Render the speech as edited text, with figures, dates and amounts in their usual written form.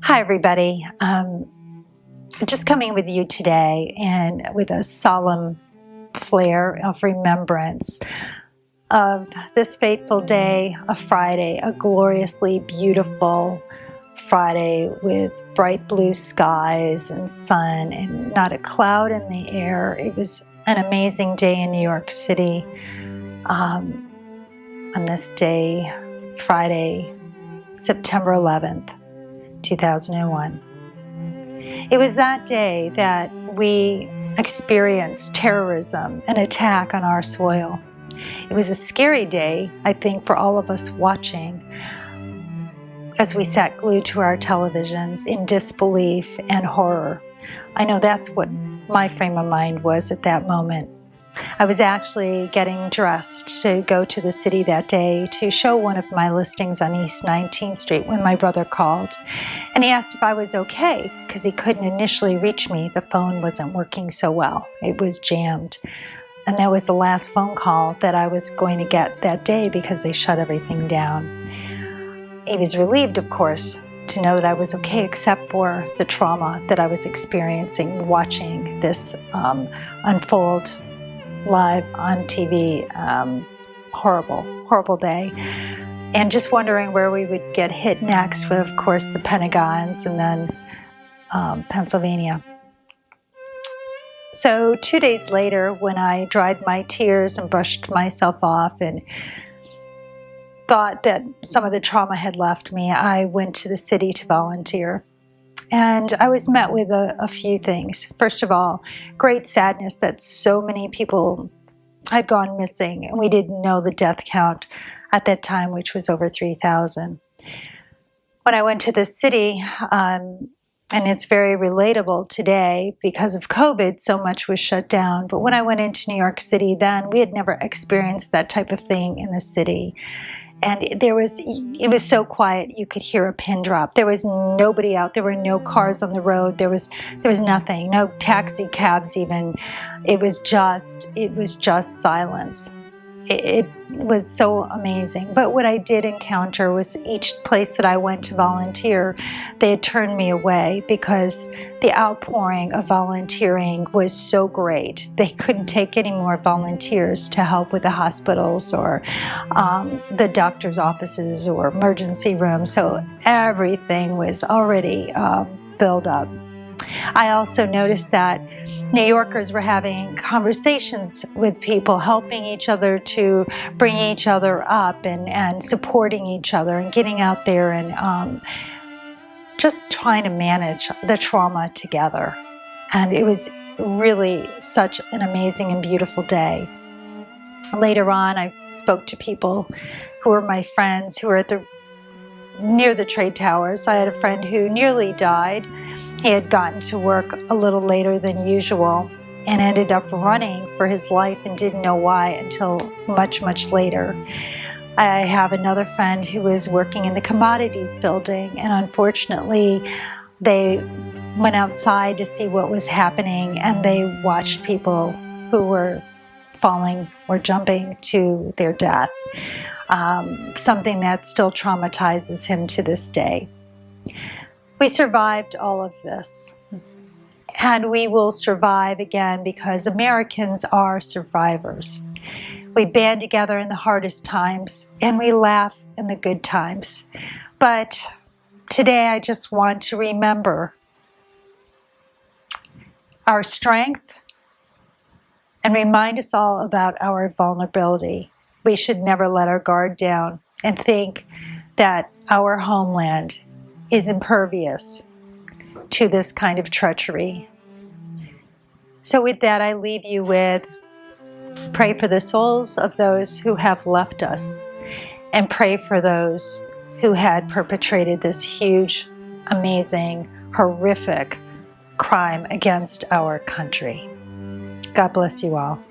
Hi, everybody. Just coming with you today and with a solemn flair of remembrance of this fateful day, a Friday, a gloriously beautiful Friday with bright blue skies and sun and not a cloud in the air. It was an amazing day in New York City on this day, Friday, September 11th. 2001. It was that day that we experienced terrorism, an attack on our soil. It was a scary day, I think, for all of us watching as we sat glued to our televisions in disbelief and horror. I know that's what my frame of mind was at that moment. I was actually getting dressed to go to the city that day to show one of my listings on East 19th Street when my brother called. And he asked if I was okay because he couldn't initially reach me. The phone wasn't working so well. It was jammed. And that was the last phone call that I was going to get that day because they shut everything down. He was relieved, of course, to know that I was okay except for the trauma that I was experiencing watching this unfold live on TV. Horrible day. And just wondering where we would get hit next with, of course, the Pentagons and then Pennsylvania. So 2 days later, when I dried my tears and brushed myself off and thought that some of the trauma had left me, I went to the city to volunteer. And I was met with a few things. First of all, great sadness that so many people had gone missing, and we didn't know the death count at that time, which was over 3,000. When I went to the city, and it's very relatable today because of COVID, so much was shut down. But when I went into New York City then, we had never experienced that type of thing in the city. And it was so quiet, you could hear a pin drop. There was nobody out. There were no cars on the road. There was nothing, no taxi cabs even. It was just silence. It was so amazing. But what I did encounter was each place that I went to volunteer, they had turned me away because the outpouring of volunteering was so great. They couldn't take any more volunteers to help with the hospitals or the doctor's offices or emergency rooms. So everything was already filled up. I also noticed that New Yorkers were having conversations with people, helping each other to bring each other up and supporting each other and getting out there and just trying to manage the trauma together. And it was really such an amazing and beautiful day. Later on, I spoke to people who were my friends who were near the trade towers. I had a friend who nearly died. He had gotten to work a little later than usual and ended up running for his life and didn't know why until much, much later. I have another friend who was working in the commodities building, and unfortunately they went outside to see what was happening and they watched people who were falling or jumping to their death. Something that still traumatizes him to this day. We survived all of this, and we will survive again because Americans are survivors. We band together in the hardest times, and we laugh in the good times. But today I just want to remember our strength and remind us all about our vulnerability. We should never let our guard down and think that our homeland is impervious to this kind of treachery. So with that, I leave you with pray for the souls of those who have left us and pray for those who had perpetrated this huge, amazing, horrific crime against our country. God bless you all.